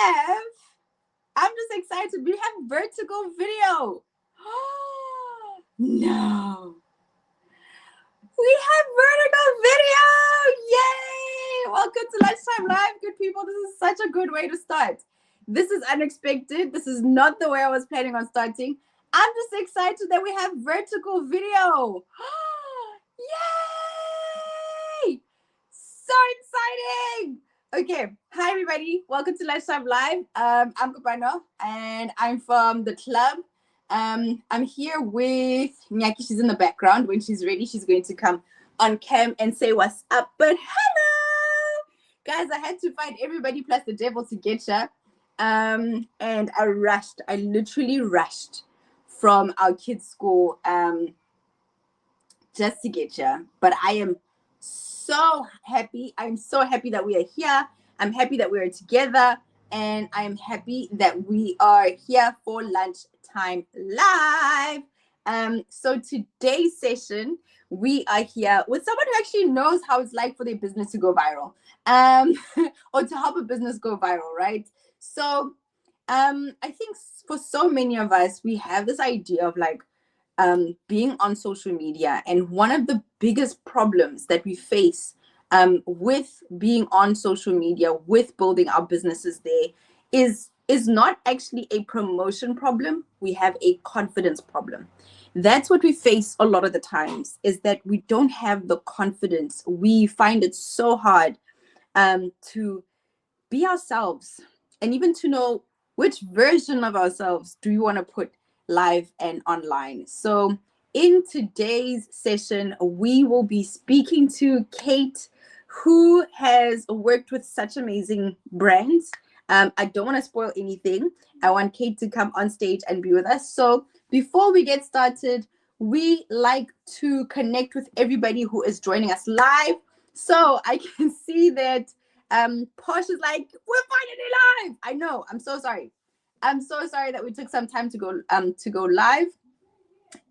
I'm just excited. We have vertical video. No. We have vertical video. Yay. Welcome to Lunchtime Live, good people. This is such a good way to start. This is unexpected. This is not the way I was planning on starting. I'm just excited that we have vertical video. Yay! So exciting. Okay, hi everybody. Welcome to Lunchtime Live. I'm Kopano and I'm from the club. I'm here with Nyaki. She's in the background. When she's ready, she's going to come on cam and say what's up. But hello, guys! I had to find everybody plus the devil to get you. And I literally rushed from our kids' school just to get you. But I am so happy. I'm so happy that we are here. I'm happy that we are together. And I'm happy that we are here for Lunchtime Live. So today's session, we are here with someone who actually knows how it's like for their business to go viral, or to help a business go viral, right? So I think for so many of us, we have this idea of like being on social media. And one of the biggest problems that we face with being on social media, with building our businesses there, is not actually a promotion problem. We have a confidence problem. That's what we face a lot of the times, is that we don't have the confidence. We find it so hard to be ourselves, and even to know which version of ourselves do we want to put live and online. So in today's session, we will be speaking to Kate, who has worked with such amazing brands. I don't want to spoil anything. I want Kate to come on stage and be with us. So before we get started, we like to connect with everybody who is joining us live. So I can see that Posh is like, we're finally live. I know. I'm so sorry. I'm so sorry that we took some time to go live.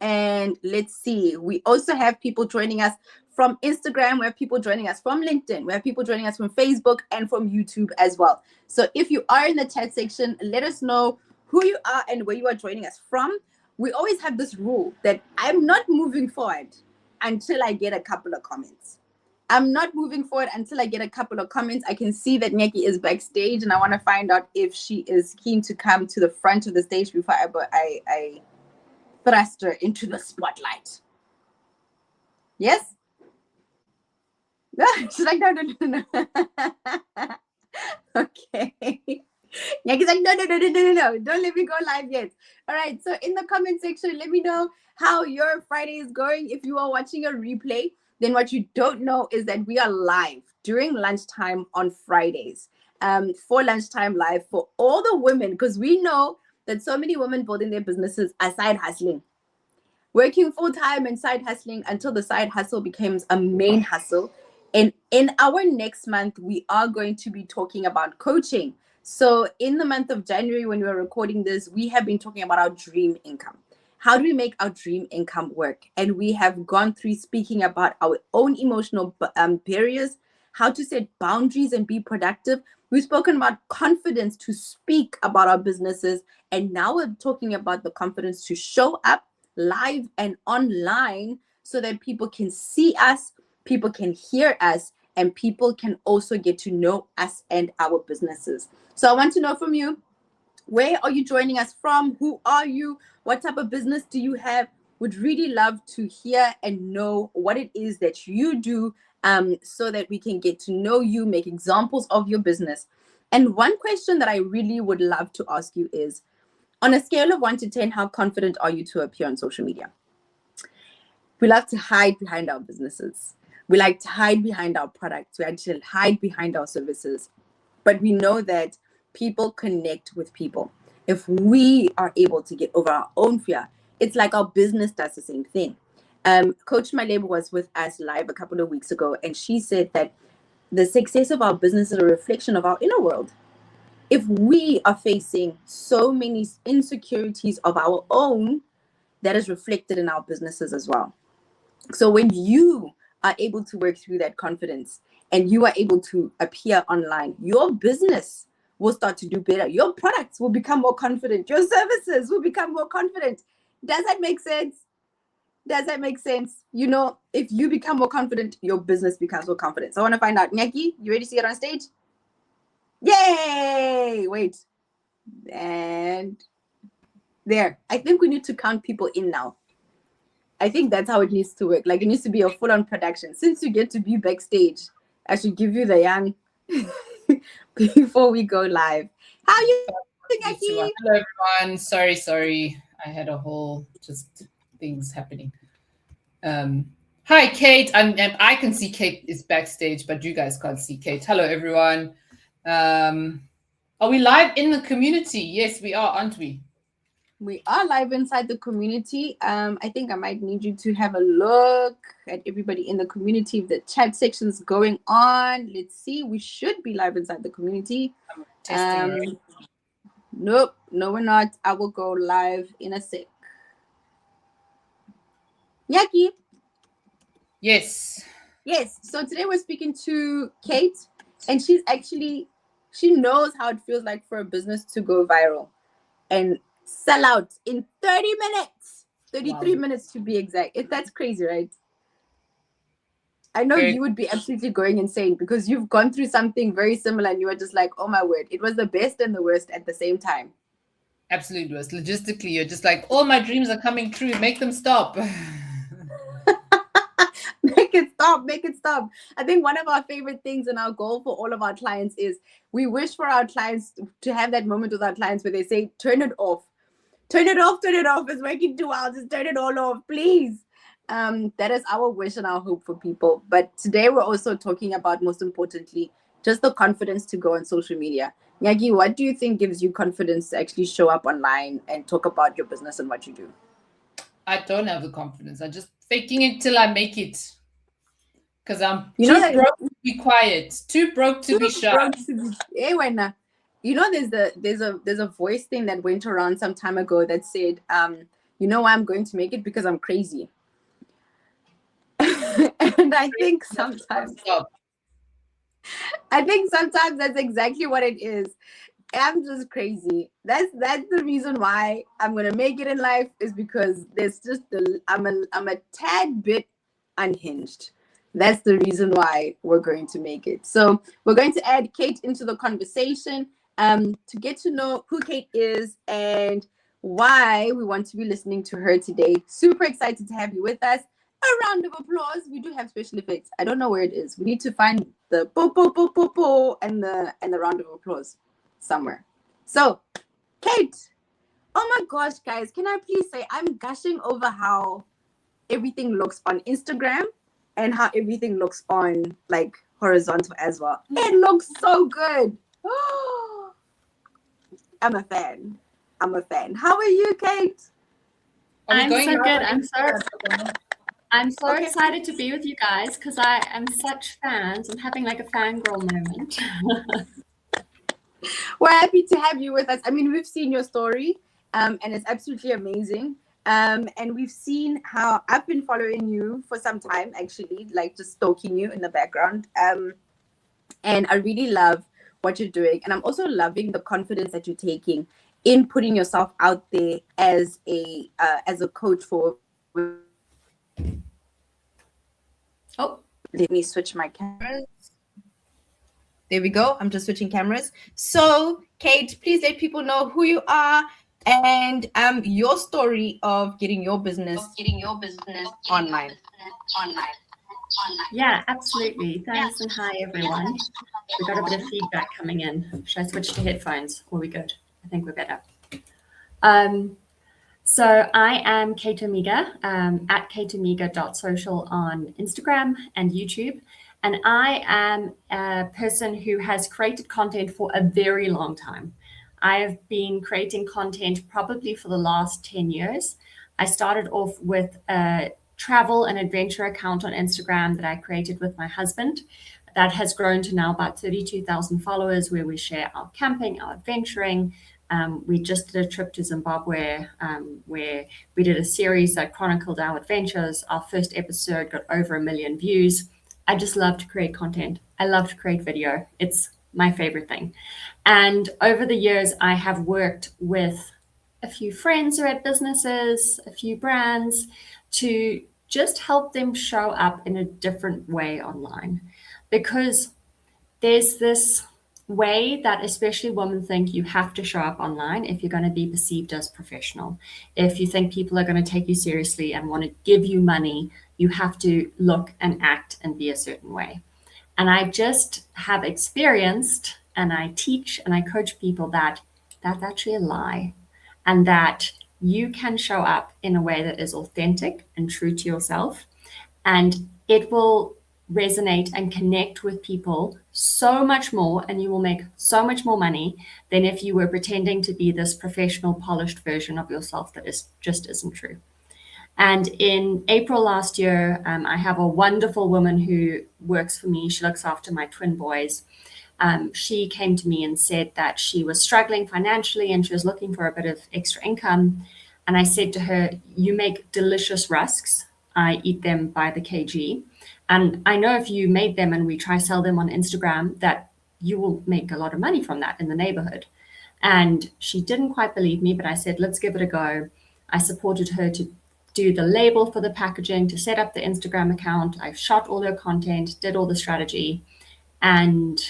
And let's see. We also have people joining us from Instagram. We have people joining us from LinkedIn. We have people joining us from Facebook and from YouTube as well. So if you are in the chat section, let us know who you are and where you are joining us from. We always have this rule that I'm not moving forward until I get a couple of comments. I'm not moving forward until I get a couple of comments. I can see that Nyaki is backstage, and I want to find out if she is keen to come to the front of the stage before I thrust her into the spotlight. Yes? She's like, no. Okay. Nyaki's like, no. Don't let me go live yet. All right. So in the comment section, let me know how your Friday is going. If you are watching a replay, then what you don't know is that we are live during lunchtime on Fridays, for Lunchtime Live for all the women, because we know that so many women building their businesses are side hustling, working full-time and side hustling until the side hustle becomes a main hustle. And in our next month, we are going to be talking about coaching. So in the month of January, when we were recording this, we have been talking about our dream income. How do we make our dream income work? And we have gone through speaking about our own emotional barriers, how to set boundaries and be productive. We've spoken about confidence to speak about our businesses. And now we're talking about the confidence to show up live and online so that people can see us, people can hear us, and people can also get to know us and our businesses. So I want to know from you, where are you joining us from? Who are you? What type of business do you have? Would really love to hear and know what it is that you do, so that we can get to know you, make examples of your business. And one question that I really would love to ask you is, on a scale of 1 to 10, how confident are you to appear on social media? We love to hide behind our businesses. We like to hide behind our products. We like to hide behind our services. But we know that people connect with people. If we are able to get over our own fear, it's like our business does the same thing. Coach Malebo was with us live a couple of weeks ago, and she said that the success of our business is a reflection of our inner world. If we are facing so many insecurities of our own, that is reflected in our businesses as well. So when you are able to work through that confidence and you are able to appear online, your business will start to do better. Your products will become more confident. Your services will become more confident. Does that make sense? Does that make sense? You know, if you become more confident, your business becomes more confident. So I want to find out, Nyaki, you ready to get on stage? Yay! Wait. And there. I think we need to count people in now. I think that's how it needs to work. Like, it needs to be a full-on production. Since you get to be backstage, I should give you the young before we go live. How are you doing, Nyaki? Hello, everyone. Sorry. I had a whole just things happening. Hi, Kate. I can see Kate is backstage, but you guys can't see Kate. Hello, everyone. Are we live in the community? Yes, we are, aren't we? We are live inside the community. I think I might need you to have a look at everybody in the community. If the chat section's going on, let's see. We should be live inside the community. I'm testing. Nope, no, we're not. I will go live in a sec. Nyaki. Yes. So today we're speaking to Kate, and she knows how it feels like for a business to go viral and sell out in 30 minutes, 33 minutes to be exact. That's crazy, right? I know you would be absolutely going insane because you've gone through something very similar and you were just like, oh my word, it was the best and the worst at the same time. Absolutely worst. Logistically, you're just like, all my dreams are coming true. Make them stop. Make it stop. I think one of our favorite things and our goal for all of our clients is we wish for our clients to have that moment with our clients where they say, turn it off. It's working too well. Just turn it all off, please. That is our wish and our hope for people. But today we're also talking about, most importantly, just the confidence to go on social media. Nyaki, what do you think gives you confidence to actually show up online and talk about your business and what you do? I don't have the confidence. I'm just faking it till I make it. Because I'm too broke to be quiet, too broke to be shy. You know, there's a voice thing that went around some time ago that said, you know why I'm going to make it? Because I'm crazy. And I think sometimes that's exactly what it is. I'm just crazy. That's the reason why I'm gonna make it in life, is because there's just I'm a tad bit unhinged. That's the reason why we're going to make it. So we're going to add Kate into the conversation to get to know who Kate is and why we want to be listening to her today. Super excited to have you with us. A round of applause. We do have special effects. I don't know where it is. We need to find the po po po po po and the round of applause somewhere. So, Kate, oh my gosh, guys, can I please say I'm gushing over how everything looks on Instagram and how everything looks on like horizontal as well. It looks so good. I'm a fan. How are you, Kate? I'm so good. I'm so excited to be with you guys because I am such fans. I'm having like a fangirl moment. We're happy to have you with us. I mean, we've seen your story, and it's absolutely amazing. And we've seen how I've been following you for some time, actually, like just stalking you in the background. And I really love what you're doing. And I'm also loving the confidence that you're taking in putting yourself out there as a coach for. Oh, let me switch my cameras. There we go. I'm just switching cameras. So, Kate, please let people know who you are and your story of getting your business online. Yeah, absolutely. Thanks, and hi everyone. We got a bit of feedback coming in. Should I switch to headphones? Or are we good? I think we're better. So I am Kate Amiga at kateamiga.social on Instagram and YouTube. And I am a person who has created content for a very long time. I have been creating content probably for the last 10 years. I started off with a travel and adventure account on Instagram that I created with my husband. That has grown to now about 32,000 followers, where we share our camping, our adventuring. We just did a trip to Zimbabwe where we did a series that chronicled our adventures. Our first episode got over 1 million views. I just love to create content. I love to create video. It's my favorite thing. And over the years, I have worked with a few friends who had businesses, a few brands, to just help them show up in a different way online. Because there's this way that especially women think you have to show up online if you're going to be perceived as professional. If you think people are going to take you seriously and want to give you money, you have to look and act and be a certain way. And I just have experienced, and I teach and I coach people that that's actually a lie, and that you can show up in a way that is authentic and true to yourself, and it will resonate and connect with people so much more, and you will make so much more money than if you were pretending to be this professional, polished version of yourself that just isn't true. And in April last year, I have a wonderful woman who works for me. She looks after my twin boys. She came to me and said that she was struggling financially and she was looking for a bit of extra income. And I said to her, you make delicious rusks. I eat them by the kg. And I know if you made them and we try sell them on Instagram, that you will make a lot of money from that in the neighborhood. And she didn't quite believe me, but I said, let's give it a go. I supported her to do the label for the packaging, to set up the Instagram account. I shot all her content, did all the strategy. And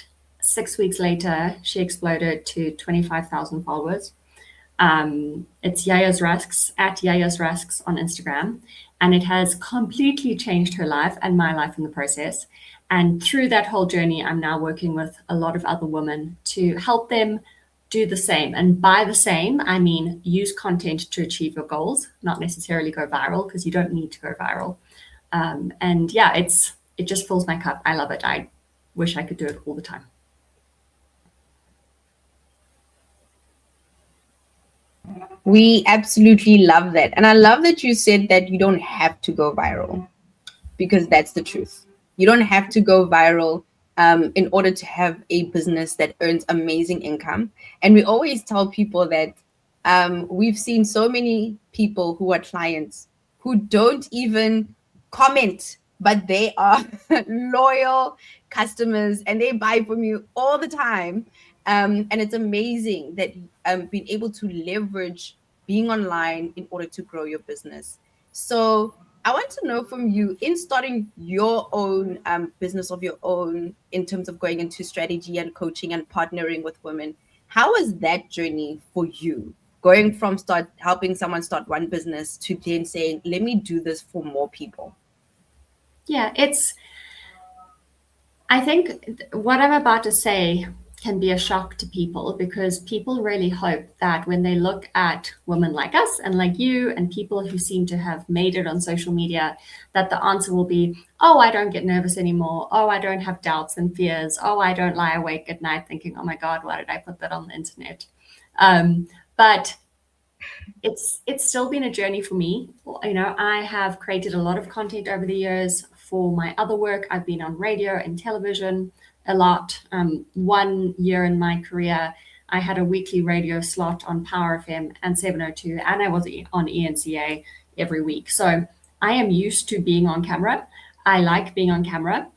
6 weeks later, she exploded to 25,000 followers. It's Yaya's Rusks, at Yaya's Rusks on Instagram. And it has completely changed her life and my life in the process. And through that whole journey, I'm now working with a lot of other women to help them do the same. And by the same, I mean use content to achieve your goals, not necessarily go viral, because you don't need to go viral. And yeah, it just fills my cup. I love it. I wish I could do it all the time. We absolutely love that. And I love that you said that you don't have to go viral, because that's the truth. You don't have to go viral in order to have a business that earns amazing income. And we always tell people that we've seen so many people who are clients who don't even comment, but they are loyal customers and they buy from you all the time. And it's amazing that being able to leverage being online in order to grow your business. So I want to know from you, in starting your own business of your own, in terms of going into strategy and coaching and partnering with women, how was that journey for you? Going from helping someone start one business to then saying, let me do this for more people. Yeah, I think what I'm about to say can be a shock to people, because people really hope that when they look at women like us and like you and people who seem to have made it on social media, that the answer will be, oh, I don't get nervous anymore. Oh, I don't have doubts and fears. Oh, I don't lie awake at night thinking, oh my God, why did I put that on the internet? But it's still been a journey for me. You know, I have created a lot of content over the years for my other work. I've been on radio and television a lot. 1 year in my career, I had a weekly radio slot on Power FM and 702, and I was on ENCA every week. So I am used to being on camera. I like being on camera,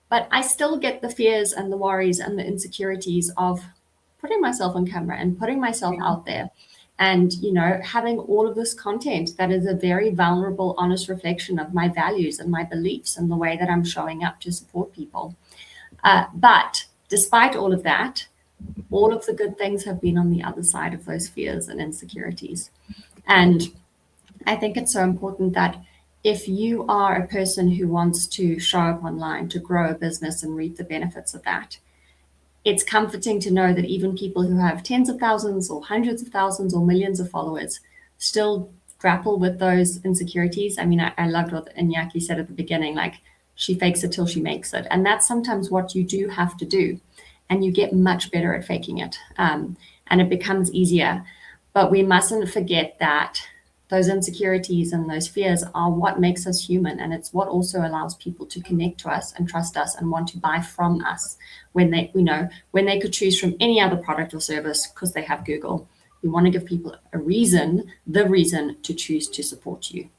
but I still get the fears and the worries and the insecurities of putting myself on camera and putting myself out there. And, you know, having all of this content that is a very vulnerable, honest reflection of my values and my beliefs and the way that I'm showing up to support people. But despite all of that, all of the good things have been on the other side of those fears and insecurities. And I think it's so important that if you are a person who wants to show up online, to grow a business and reap the benefits of that, it's comforting to know that even people who have tens of thousands or hundreds of thousands or millions of followers still grapple with those insecurities. I mean, I loved what Nyaki said at the beginning, like, she fakes it till she makes it. And that's sometimes what you do have to do. And you get much better at faking it. And it becomes easier. But we mustn't forget that those insecurities and those fears are what makes us human. And it's what also allows people to connect to us and trust us and want to buy from us when they, you know, when they could choose from any other product or service because they have Google. We want to give people a reason, the reason to choose to support you.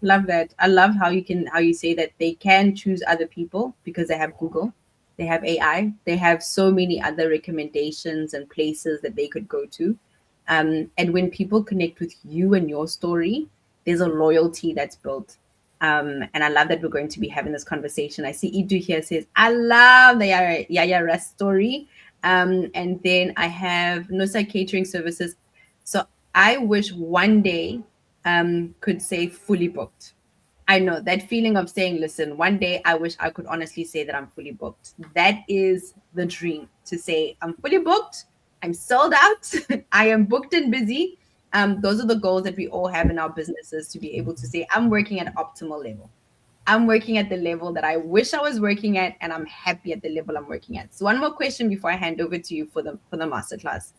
Love that. I love how you say that they can choose other people because they have Google. they have AI, they have so many other recommendations and places that they could go to. And when people connect with you and your story, there's a loyalty that's built. And I love that we're going to be having this conversation. I see Idu here says, I love the Yaya Rusks story. And then I have Nusa Catering Services. So I wish one day could say fully booked. I know that feeling of saying, listen, one day I wish I could honestly say that I'm fully booked. That is the dream, to say I'm fully booked, I'm sold out, I am booked and busy. Those are the goals that we all have in our businesses, to be able to say, I'm working at optimal level. I'm working at the level that I wish I was working at, and I'm happy at the level I'm working at. So one more question before I hand over to you for the masterclass.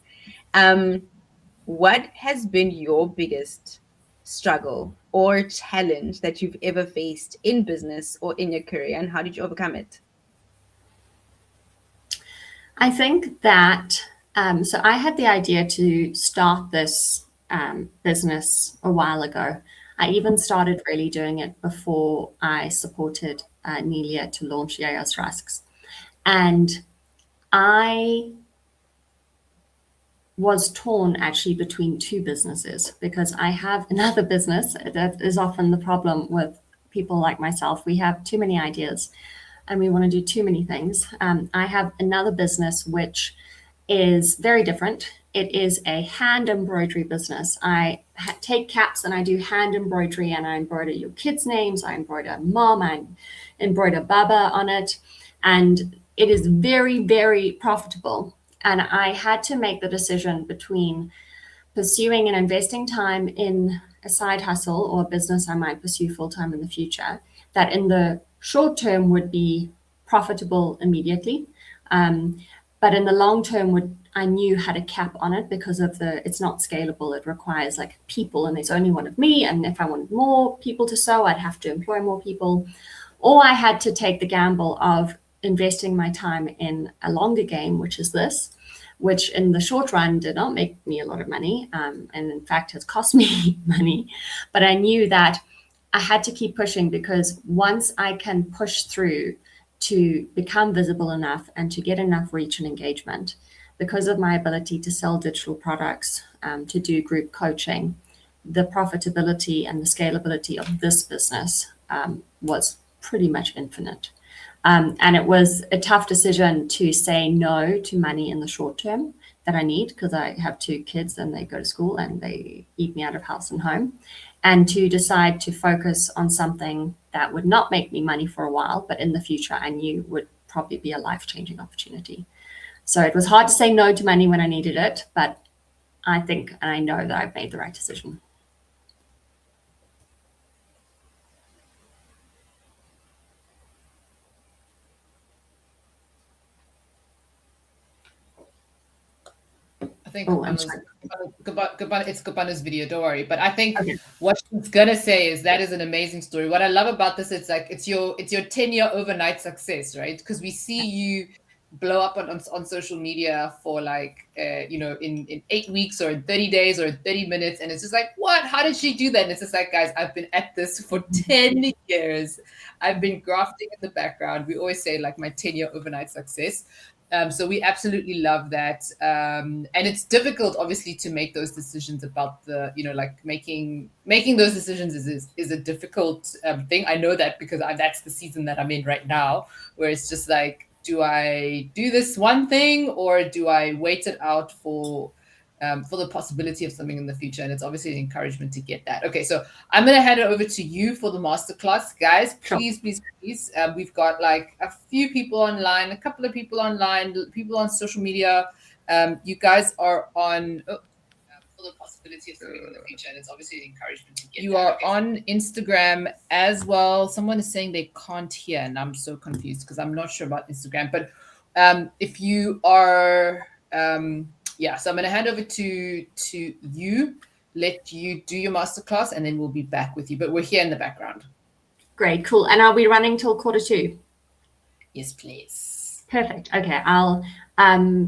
What has been your biggest struggle or challenge that you've ever faced in business or in your career, and how did you overcome it? I think that, so I had the idea to start this business a while ago. I even started really doing it before I supported Nelia to launch Yaya's Rusks. And I was torn actually between two businesses, because I have another business. That is often the problem with people like myself. We have too many ideas and we want to do too many things. I have another business which is very different. It is a hand embroidery business. I take caps and I do hand embroidery, and I embroider your kids' names. I embroider mom, I embroider Baba on it. And it is very, very profitable. And I had to make the decision between pursuing and investing time in a side hustle or a business I might pursue full-time in the future, that in the short term would be profitable immediately. But in the long term, I knew had a cap on it because of it's not scalable. It requires like people, and there's only one of me. And if I wanted more people to sew, I'd have to employ more people. Or I had to take the gamble of investing my time in a longer game, which is this, which in the short run did not make me a lot of money, and in fact has cost me money. But I knew that I had to keep pushing, because once I can push through to become visible enough and to get enough reach and engagement, because of my ability to sell digital products, to do group coaching, the profitability and the scalability of this business was pretty much infinite. And it was a tough decision to say no to money in the short term that I need, because I have two kids and they go to school and they eat me out of house and home, and to decide to focus on something that would not make me money for a while, but in the future I knew would probably be a life-changing opportunity. So it was hard to say no to money when I needed it, but I think, and I know that I've made the right decision. I think it's Kopano's video, don't worry. But I think what she's gonna say is that is an amazing story. What I love about this, it's like it's your 10-year overnight success, right? Because we see you blow up on social media for like in 8 weeks or in 30 days or in 30 minutes, and it's just like, what? How did she do that? And it's just like, guys, I've been at this for 10 years. I've been grafting in the background. We always say like my 10-year overnight success. So we absolutely love that. And it's difficult, obviously, to make those decisions about like making those decisions is a difficult thing. I know that because that's the season that I'm in right now, where it's just like, do I do this one thing or do I wait it out for the possibility of something in the future? And it's obviously an encouragement to get that. Okay, so I'm going to hand it over to you for the masterclass. Guys, please. We've got like a few people online, a couple of people online, people on social media. You guys are on... for the possibility of something in the future, and it's obviously an encouragement to get. You are on Instagram as well. Someone is saying they can't hear, and I'm so confused because I'm not sure about Instagram. But if you are, so I'm going to hand over to you, let you do your masterclass, and then we'll be back with you. But we're here in the background. Great, cool. And are we running till 1:45? Yes, please. Perfect. Okay, I'll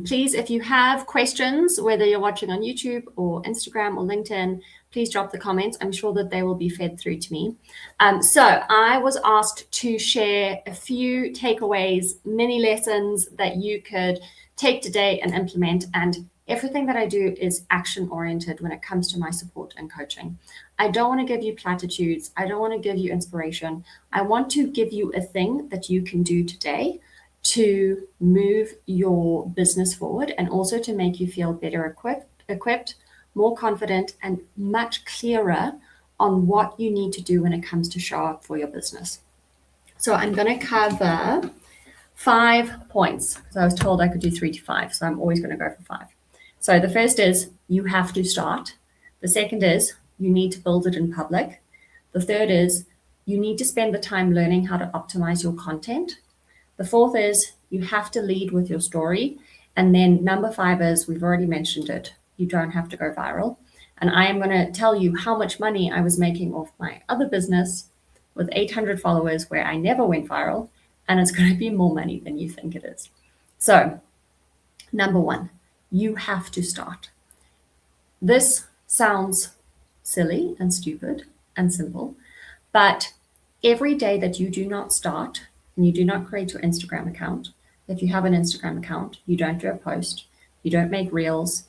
please, if you have questions, whether you're watching on YouTube or Instagram or LinkedIn, please drop the comments. I'm sure that they will be fed through to me. So I was asked to share a few takeaways, mini lessons that you could take today and implement. And everything that I do is action oriented when it comes to my support and coaching. I don't want to give you platitudes. I don't want to give you inspiration. I want to give you a thing that you can do today to move your business forward, and also to make you feel better equipped, more confident, and much clearer on what you need to do when it comes to show up for your business. So I'm going to cover 5 points, because I was told I could do 3 to 5, so I'm always going to go for 5. So the first is you have to start. The second is you need to build it in public. The third is you need to spend the time learning how to optimize your content. The fourth is you have to lead with your story. And then number 5 is, we've already mentioned it, you don't have to go viral. And I am going to tell you how much money I was making off my other business with 800 followers where I never went viral. And it's going to be more money than you think it is. So number 1, you have to start. This sounds silly and stupid and simple, but every day that you do not start and you do not create your Instagram account, if you have an Instagram account, you don't do a post, you don't make reels,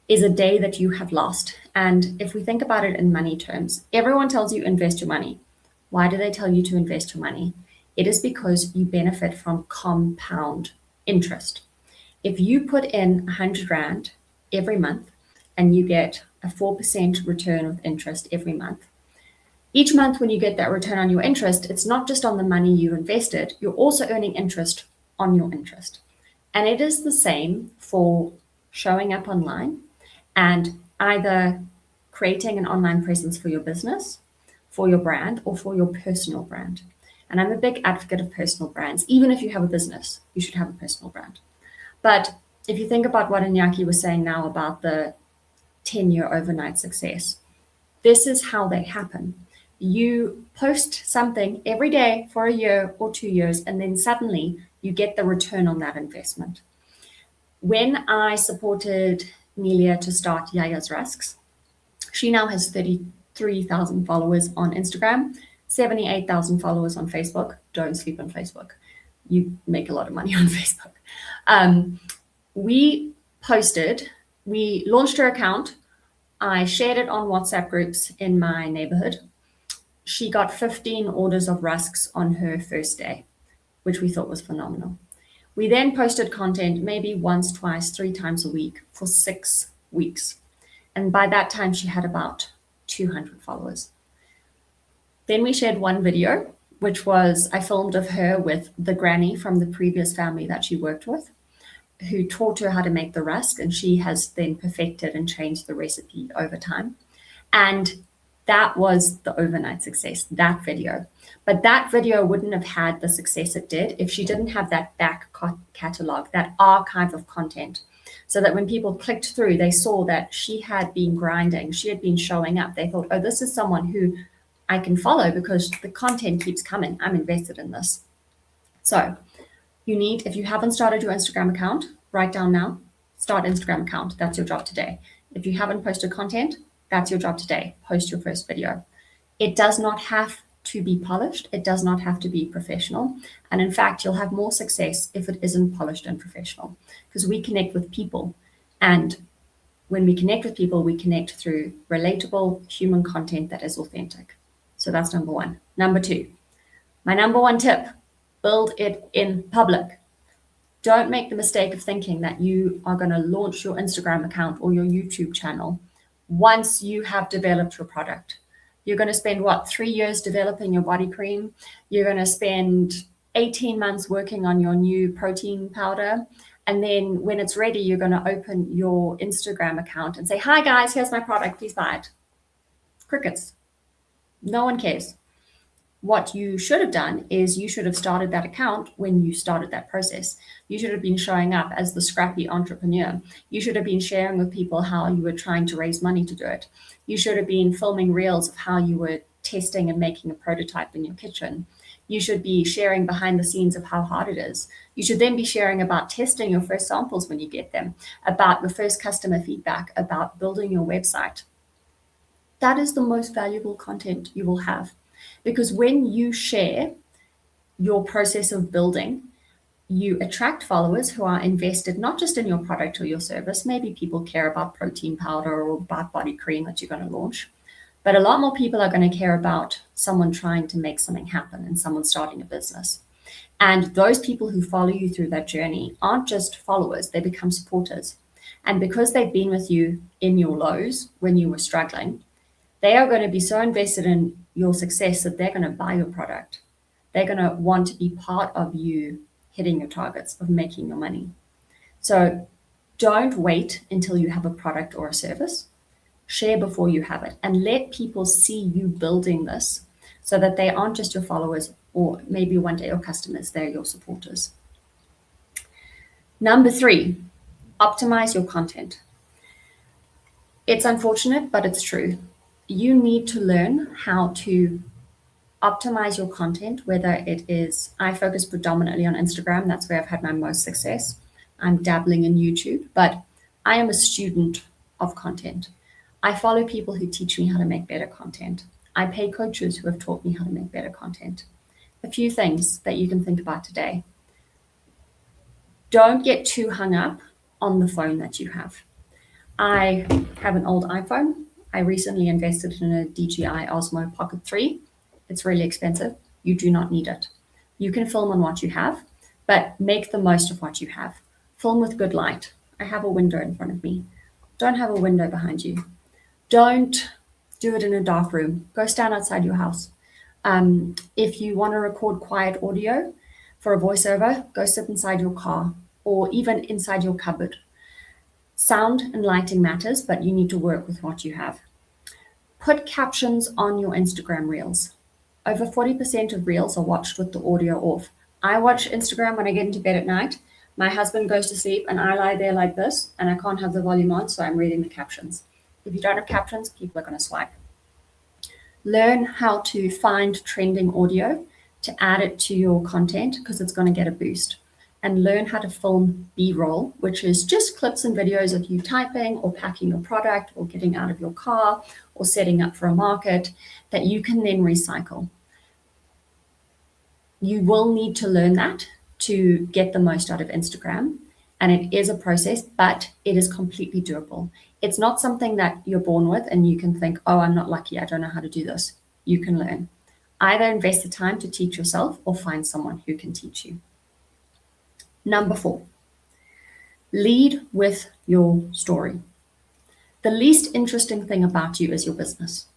is a day that you have lost. And if we think about it in money terms, everyone tells you invest your money. Why do they tell you to invest your money? It is because you benefit from compound interest. If you put in 100 Rand every month and you get a 4% return with interest every month, each month when you get that return on your interest, it's not just on the money you invested, you're also earning interest on your interest. And it is the same for showing up online and either creating an online presence for your business, for your brand, or for your personal brand. And I'm a big advocate of personal brands. Even if you have a business, you should have a personal brand. But if you think about what Nyaki was saying now about the 10-year overnight success, this is how they happen. You post something every day for a year or 2 years, and then suddenly you get the return on that investment. When I supported Nelia to start Yaya's Rusks, she now has 33,000 followers on Instagram, 78,000 followers on Facebook. Don't sleep on Facebook. You make a lot of money on Facebook. We launched her account. I shared it on WhatsApp groups in my neighborhood. She got 15 orders of rusks on her first day, which we thought was phenomenal. We then posted content maybe once, twice, 3 times a week for 6 weeks. And by that time, she had about 200 followers. Then we shared one video, which was I filmed of her with the granny from the previous family that she worked with, who taught her how to make the rusk, and she has then perfected and changed the recipe over time. And that was the overnight success, that video. But that video wouldn't have had the success it did if she didn't have that back catalog, that archive of content, so that when people clicked through, they saw that she had been grinding, she had been showing up. They thought, oh, this is someone who I can follow because the content keeps coming. I'm invested in this. So you need, if you haven't started your Instagram account, write down now, start Instagram account. That's your job today. If you haven't posted content, that's your job today. Post your first video. It does not have to be polished. It does not have to be professional. And in fact, you'll have more success if it isn't polished and professional, because we connect with people. And when we connect with people, we connect through relatable human content that is authentic. So that's number 1. Number 2, my number 1 tip, build it in public. Don't make the mistake of thinking that you are going to launch your Instagram account or your YouTube channel once you have developed your product. You're going to spend, 3 years developing your body cream. You're going to spend 18 months working on your new protein powder. And then when it's ready, you're going to open your Instagram account and say, hi guys, here's my product, please buy it. Crickets. No one cares. What you should have done is you should have started that account when you started that process. You should have been showing up as the scrappy entrepreneur. You should have been sharing with people how you were trying to raise money to do it. You should have been filming reels of how you were testing and making a prototype in your kitchen. You should be sharing behind the scenes of how hard it is. You should then be sharing about testing your first samples when you get them, about your first customer feedback, about building your website. That is the most valuable content you will have. Because when you share your process of building, you attract followers who are invested not just in your product or your service. Maybe people care about protein powder or about body cream that you're going to launch. But a lot more people are going to care about someone trying to make something happen and someone starting a business. And those people who follow you through that journey aren't just followers, they become supporters. And because they've been with you in your lows when you were struggling, they are going to be so invested in your success that they're going to buy your product. They're going to want to be part of you hitting your targets, of making your money. So don't wait until you have a product or a service. Share before you have it, and let people see you building this so that they aren't just your followers or maybe one day your customers, they're your supporters. Number 3, optimize your content. It's unfortunate, but it's true. You need to learn how to optimize your content, whether it is, I focus predominantly on Instagram. That's where I've had my most success. I'm dabbling in YouTube, but I am a student of content. I follow people who teach me how to make better content. I pay coaches who have taught me how to make better content. A few things that you can think about today. Don't get too hung up on the phone that you have. I have an old iPhone. I recently invested in a DJI Osmo Pocket 3. It's really expensive. You do not need it. You can film on what you have, but make the most of what you have. Film with good light. I have a window in front of me. Don't have a window behind you. Don't do it in a dark room. Go stand outside your house. If you want to record quiet audio for a voiceover, go sit inside your car or even inside your cupboard. Sound and lighting matters, but you need to work with what you have. Put captions on your Instagram reels. Over 40% of reels are watched with the audio off. I watch Instagram when I get into bed at night. My husband goes to sleep and I lie there like this and I can't have the volume on, so I'm reading the captions. If you don't have captions, people are going to swipe. Learn how to find trending audio to add it to your content because it's going to get a boost. And learn how to film B-roll, which is just clips and videos of you typing or packing your product or getting out of your car or setting up for a market that you can then recycle. You will need to learn that to get the most out of Instagram. And it is a process, but it is completely doable. It's not something that you're born with and you can think, oh, I'm not lucky, I don't know how to do this. You can learn. Either invest the time to teach yourself or find someone who can teach you. Number 4, lead with your story. The least interesting thing about you is your business.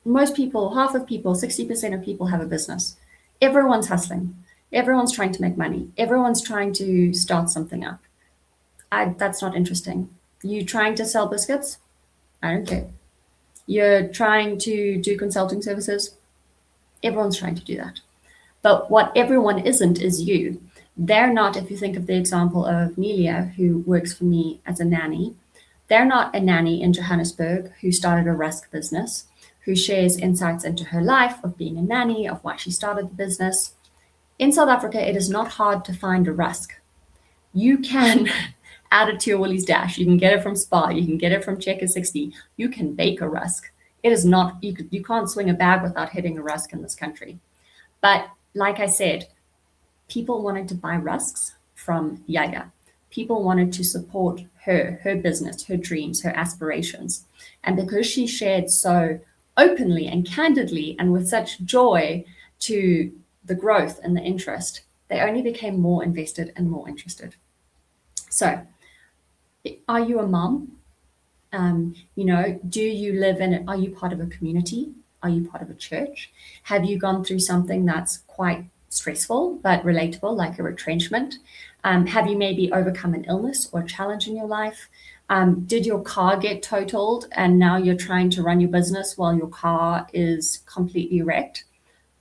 Most people, half of people, 60% of people have a business. Everyone's hustling. Everyone's trying to make money. Everyone's trying to start something up. That's not interesting. You trying to sell biscuits? I don't care. You're trying to do consulting services? Everyone's trying to do that. But what everyone isn't is you. They're not, if you think of the example of Nelia, who works for me as a nanny, they're not a nanny in Johannesburg who started a Rusks business, who shares insights into her life of being a nanny, of why she started the business. In South Africa, it is not hard to find a rusk. You can add it to your Woolies Dash. You can get it from Spar. You can get it from Checkers 60. You can bake a rusk. It is not, you can't swing a bag without hitting a rusk in this country. But like I said, people wanted to buy rusks from Yaya. People wanted to support her business, her dreams, her aspirations. And because she shared so openly and candidly and with such joy to the growth and the interest, they only became more invested and more interested. So, are you a mom? Do you live in it? Are you part of a community? Are you part of a church? Have you gone through something that's quite stressful but relatable, like a retrenchment? Have you maybe overcome an illness or a challenge in your life? Did your car get totaled and now you're trying to run your business while your car is completely wrecked?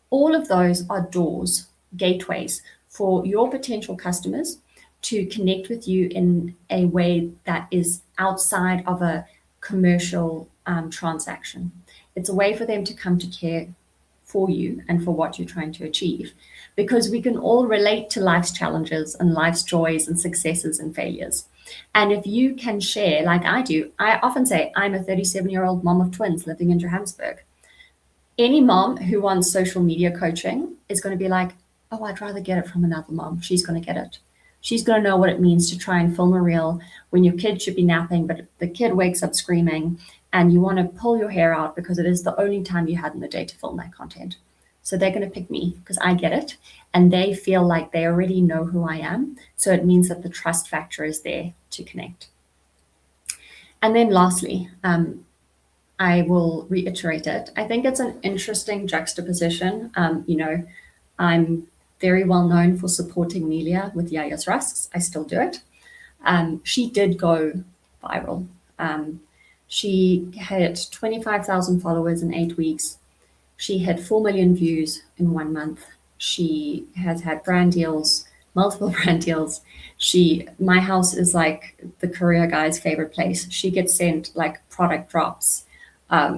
All of those are doors, gateways for your potential customers to connect with you in a way that is outside of a commercial transaction. It's a way for them to come to care for you and for what you're trying to achieve, because we can all relate to life's challenges and life's joys and successes and failures. And if you can share, like I do, I often say I'm a 37-year-old mom of twins living in Johannesburg. Any mom who wants social media coaching is going to be like, oh, I'd rather get it from another mom. She's going to get it. She's going to know what it means to try and film a reel when your kid should be napping, but the kid wakes up screaming and you want to pull your hair out because it is the only time you had in the day to film that content. So they're going to pick me because I get it. And they feel like they already know who I am. So it means that the trust factor is there to connect. And then lastly, I will reiterate it. I think it's an interesting juxtaposition. I'm very well known for supporting Nelia with Yaya's Rusks. I still do it. She did go viral. She had 25,000 followers in 8 weeks. She had 4 million views in 1 month. She has had brand deals, multiple brand deals. My house is like the courier guy's favorite place. She gets sent like product drops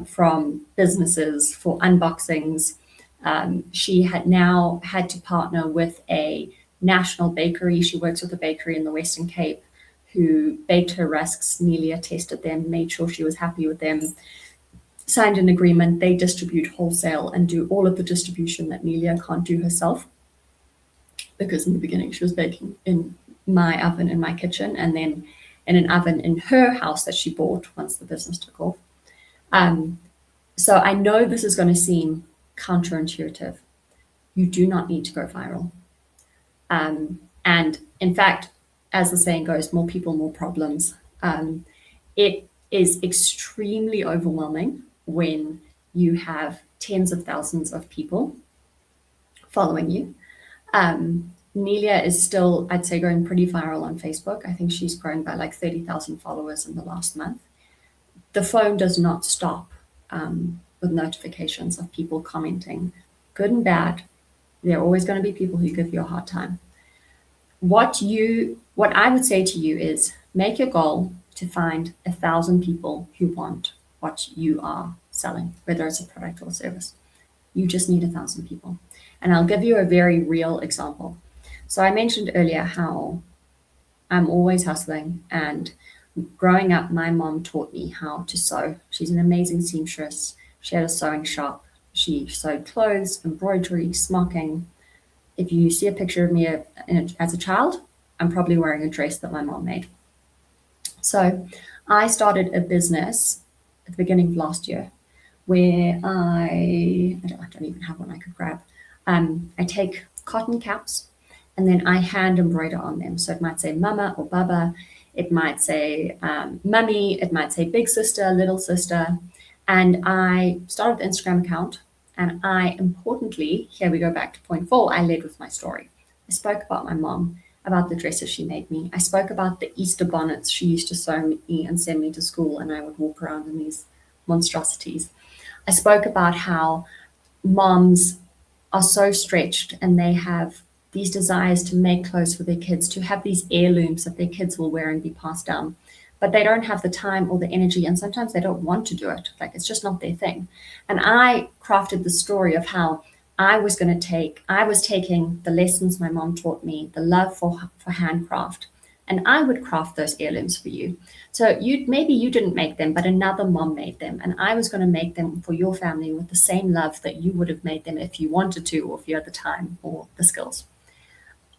from businesses for unboxings. She had now had to partner with a national bakery. She works with a bakery in the Western Cape who baked her rusks. Nelia tested them, made sure she was happy with them, signed an agreement. They distribute wholesale and do all of the distribution that Nelia can't do herself, because in the beginning she was baking in my oven in my kitchen and then in an oven in her house that she bought once the business took off. So I know this is going to seem counterintuitive. You do not need to go viral. And in fact, as the saying goes, more people, more problems. It is extremely overwhelming when you have tens of thousands of people following you. Nelia is still, I'd say, going pretty viral on Facebook. I think she's grown by like 30,000 followers in the last month. The phone does not stop with notifications of people commenting, good and bad. There are always going to be people who give you a hard time. What I would say to you is make your goal to find 1,000 people who want what you are selling, whether it's a product or a service. You just need 1,000 people. And I'll give you a very real example. So I mentioned earlier how I'm always hustling, and growing up, my mom taught me how to sew. She's an amazing seamstress. She had a sewing shop. She sewed clothes, embroidery, smocking. If you see a picture of me as a child, I'm probably wearing a dress that my mom made. So I started a business at the beginning of last year where I don't even have one I could grab. I take cotton caps and then I hand embroider on them. So it might say mama or baba. It might say mummy. It might say big sister, little sister. And I started the Instagram account. And importantly, here we go back to point 4, I led with my story. I spoke about my mom, about the dresses she made me. I spoke about the Easter bonnets she used to sew me and send me to school, and I would walk around in these monstrosities. I spoke about how moms are so stretched and they have these desires to make clothes for their kids, to have these heirlooms that their kids will wear and be passed down. But they don't have the time or the energy, and sometimes they don't want to do it. Like, it's just not their thing. And I crafted the story of how I was taking the lessons my mom taught me, the love for handcraft, and I would craft those heirlooms for you. So maybe you didn't make them, but another mom made them, and I was going to make them for your family with the same love that you would have made them if you wanted to, or if you had the time or the skills.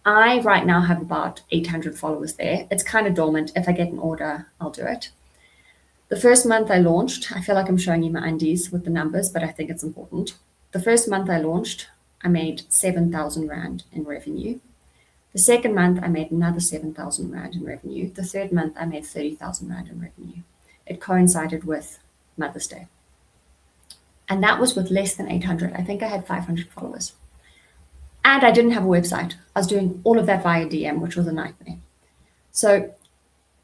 I right now have about 800 followers there. It's kind of dormant. If I get an order, I'll do it. The first month I launched, I feel like I'm showing you my undies with the numbers, but I think it's important. The first month I launched, I made 7,000 Rand in revenue. The second month, I made another 7,000 Rand in revenue. The third month, I made 30,000 Rand in revenue. It coincided with Mother's Day. And that was with less than 800. I think I had 500 followers. And I didn't have a website. I was doing all of that via DM, which was a nightmare. So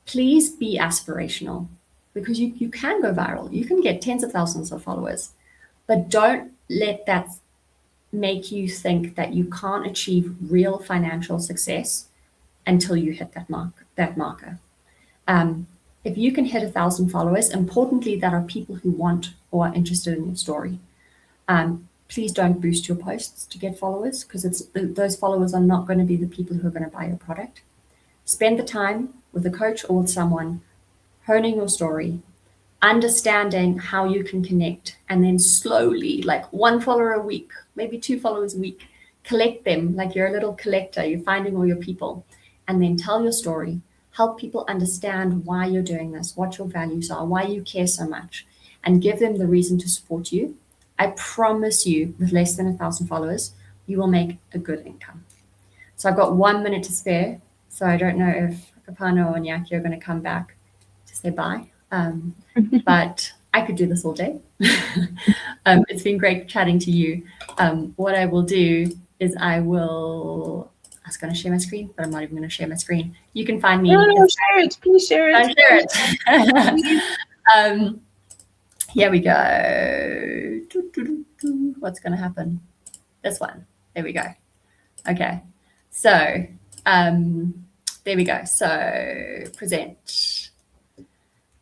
please be aspirational, because you can go viral. You can get tens of thousands of followers, but don't let that make you think that you can't achieve real financial success until you hit that marker. If you can hit 1,000 followers, importantly, that are people who want or are interested in your story, please don't boost your posts to get followers, because those followers are not going to be the people who are going to buy your product. Spend the time with a coach or with someone, honing your story, understanding how you can connect, and then slowly, like 1 follower a week, maybe 2 followers a week, collect them like you're a little collector. You're finding all your people, and then tell your story. Help people understand why you're doing this, what your values are, why you care so much, and give them the reason to support you. I promise you, with less than 1,000 followers, you will make a good income. So I've got 1 minute to spare. So I don't know if Kopano and Nyaki are going to come back to say bye. But I could do this all day. It's been great chatting to you. What I will do is I was going to share my screen, but I'm not even going to share my screen. You can find me. No, share it. Please share it. Share it. Here we go. What's going to happen? This one. There we go. Okay. So there we go. So present.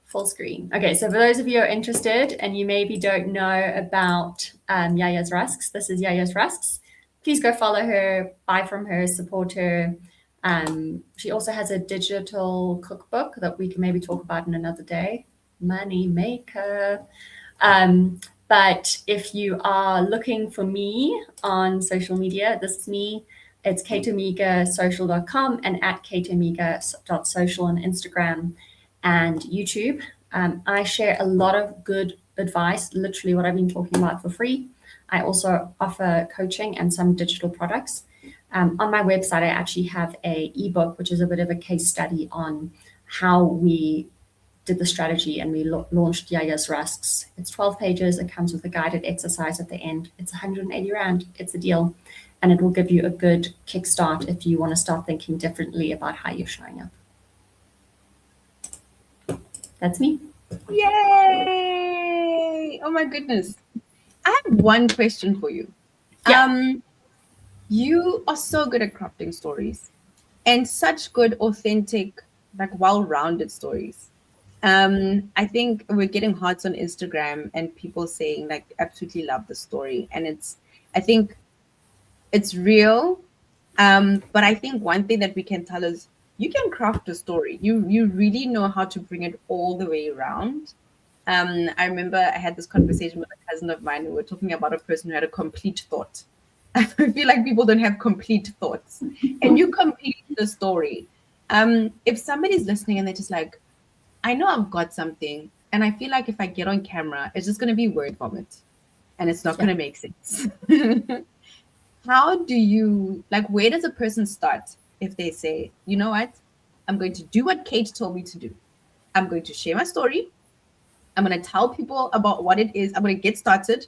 Full screen. Okay, so for those of you who are interested and you maybe don't know about Yaya's Rusks, this is Yaya's Rusks. Please go follow her, buy from her, support her. She also has a digital cookbook that we can maybe talk about in another day. Money maker. But if you are looking for me on social media, this is me. It's kateomegasocial.com and at kateomega.social on Instagram and YouTube. I share a lot of good advice, literally what I've been talking about, for free. I also offer coaching and some digital products. On my website, I actually have an ebook, which is a bit of a case study on how we did the strategy and we launched Yaya's Rusks. It's 12 pages. It comes with a guided exercise at the end. It's 180 Rand. It's a deal. And it will give you a good kickstart if you want to start thinking differently about how you're showing up. That's me. Yay! Oh my goodness. I have one question for you. Yeah. You are so good at crafting stories and such good, authentic, like well-rounded stories. I think we're getting hearts on Instagram and people saying like absolutely love the story. And I think it's real. But I think one thing that we can tell is you can craft a story. You really know how to bring it all the way around. I remember I had this conversation with a cousin of mine. We were talking about a person who had a complete thought. I feel like people don't have complete thoughts. And you complete the story. If somebody's listening and they're just like, I know I've got something, and I feel like if I get on camera, it's just going to be word vomit. And it's not going to make sense. How do you, like, where does a person start if they say, you know what, I'm going to do what Kate told me to do. I'm going to share my story. I'm going to tell people about what it is. I'm going to get started.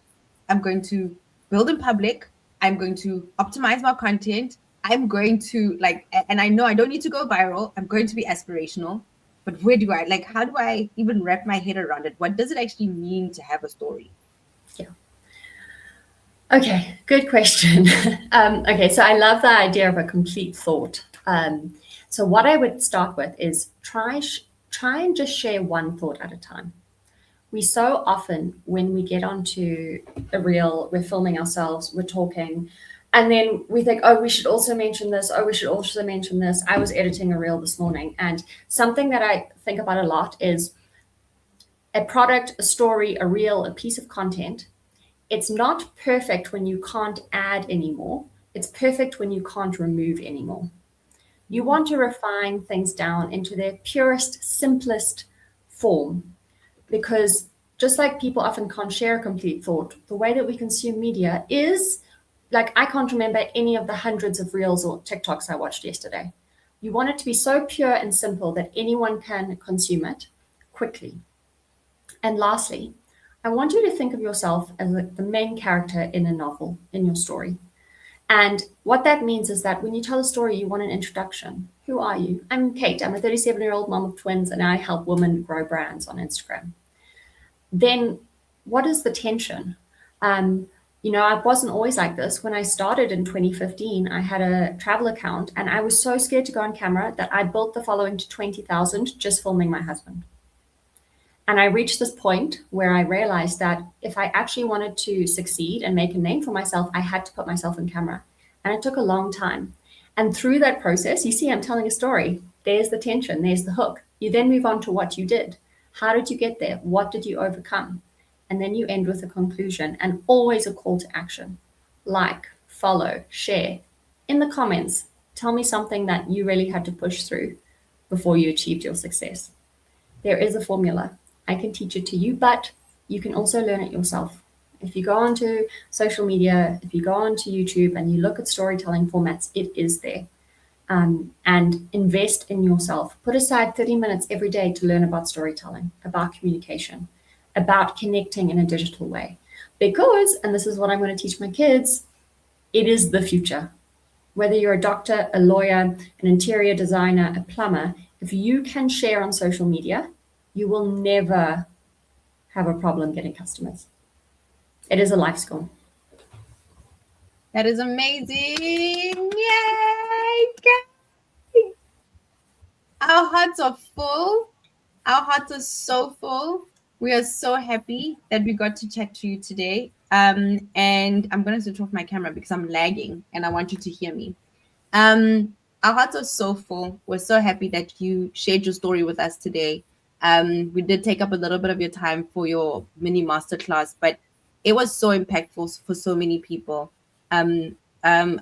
I'm going to build in public. I'm going to optimize my content. I'm going to and I know I don't need to go viral. I'm going to be aspirational. But where do how do I even wrap my head around it? What does it actually mean to have a story? Yeah. Okay, good question. Okay, so I love the idea of a complete thought. So what I would start with is try and just share one thought at a time. We so often, when we get onto a reel, we're filming ourselves, we're talking, and then we think, oh, we should also mention this. Oh, we should also mention this. I was editing a reel this morning, and something that I think about a lot is a product, a story, a reel, a piece of content. It's not perfect when you can't add anymore. It's perfect when you can't remove anymore. You want to refine things down into their purest, simplest form, because just like people often can't share a complete thought, the way that we consume media is like, I can't remember any of the hundreds of reels or TikToks I watched yesterday. You want it to be so pure and simple that anyone can consume it quickly. And lastly, I want you to think of yourself as the main character in a novel, in your story. And what that means is that when you tell a story, you want an introduction. Who are you? I'm Kate. I'm a 37-year-old mom of twins, and I help women grow brands on Instagram. Then what is the tension? I wasn't always like this. When I started in 2015, I had a travel account, and I was so scared to go on camera that I built the following to 20,000 just filming my husband. And I reached this point where I realized that if I actually wanted to succeed and make a name for myself, I had to put myself in camera. And it took a long time. And through that process, you see, I'm telling a story. There's the tension, there's the hook. You then move on to what you did. How did you get there? What did you overcome? And then you end with a conclusion and always a call to action. Like, follow, share. In the comments, tell me something that you really had to push through before you achieved your success. There is a formula. I can teach it to you, but you can also learn it yourself. If you go onto social media, if you go onto YouTube and you look at storytelling formats, it is there. And invest in yourself. Put aside 30 minutes every day to learn about storytelling, about communication, about connecting in a digital way. Because, and this is what I'm going to teach my kids, it is the future. Whether you're a doctor, a lawyer, an interior designer, a plumber, if you can share on social media, you will never have a problem getting customers. It is a life skill. That is amazing. Yay! Our hearts are full. Our hearts are so full. We are so happy that we got to chat to you today. And I'm going to switch off my camera because I'm lagging and I want you to hear me. Our hearts are so full. We're so happy that you shared your story with us today. We did take up a little bit of your time for your mini masterclass, but it was so impactful for so many people. I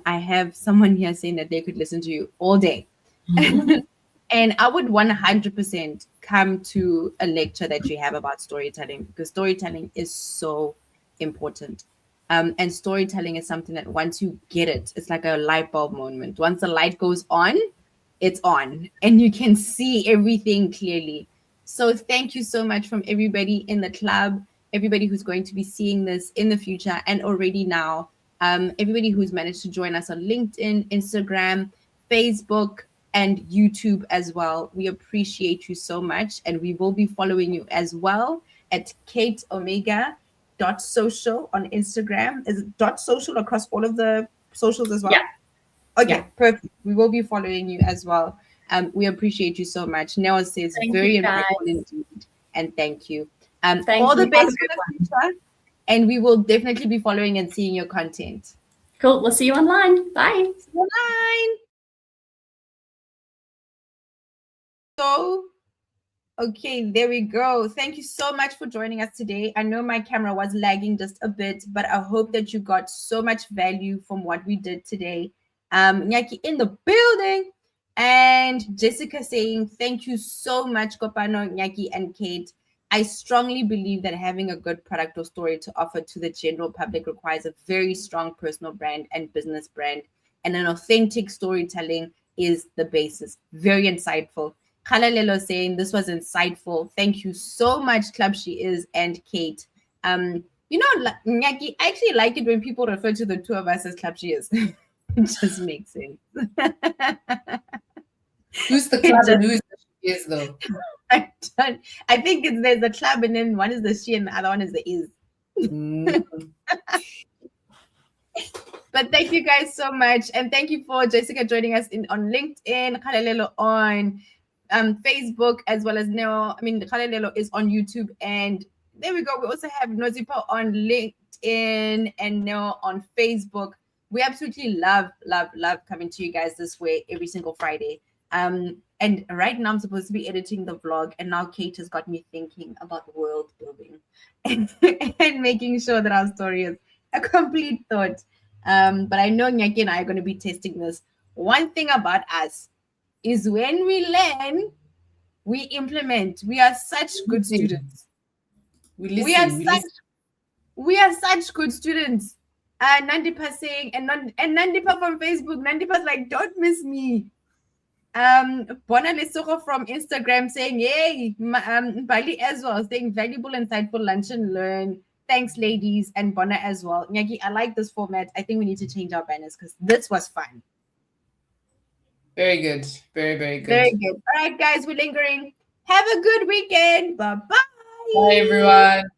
have someone here saying that they could listen to you all day. Mm-hmm. And I would 100% come to a lecture that you have about storytelling, because storytelling is so important. And storytelling is something that once you get it, it's like a light bulb moment. Once the light goes on, it's on and you can see everything clearly. So thank you so much from everybody in the club, everybody who's going to be seeing this in the future and already now, everybody who's managed to join us on LinkedIn, Instagram, Facebook, and YouTube as well. We appreciate you so much. And we will be following you as well at kateomega.social on Instagram. Is it .social across all of the socials as well? Yeah. Okay, yeah. Perfect. We will be following you as well. We appreciate you so much. Noah says very impactful indeed. And thank you. All the best for the future. And we will definitely be following and seeing your content. Cool. We'll see you online. Bye. See you online. So, okay, there we go. Thank you so much for joining us today. I know my camera was lagging just a bit, but I hope that you got so much value from what we did today. Nyaki in the building, and Jessica saying, thank you so much, Kopano, Nyaki, and Kate. I strongly believe that having a good product or story to offer to the general public requires a very strong personal brand and business brand, and an authentic storytelling is the basis. Very insightful. Kalalelo saying this was insightful. Thank you so much, Club She Is and Kate. You know, Nyaki, I actually like it when people refer to the two of us as Club She Is. It just makes sense. Who's the club and who's the She Is, though? I think there's a club and then one is the she and the other one is the is. But thank you guys so much. And thank you for Jessica joining us on LinkedIn, Kalalelo on Facebook, as well as Neo. I mean, the Kalalelo is on YouTube. And there we go. We also have Nozipo on LinkedIn and Neo on Facebook. We absolutely love coming to you guys this way every single Friday. And right now I'm supposed to be editing the vlog, and now Kate has got me thinking about world building and making sure that our story is a complete thought. But I know Nyaki and I are going to be testing this. One thing about us is when we learn, we implement. We are such good students. We are such good students. Nandipa saying, and Nandipa from Facebook, Nandipa's like, don't miss me. Bona Lesoro from Instagram saying, hey, Bali as well, saying valuable, insightful lunch and learn. Thanks, ladies, and Bona as well. Nyaki, I like this format. I think we need to change our banners because this was fun. Very good. Very, very good. Very good. All right, guys, we're lingering. Have a good weekend. Bye-bye. Bye, everyone.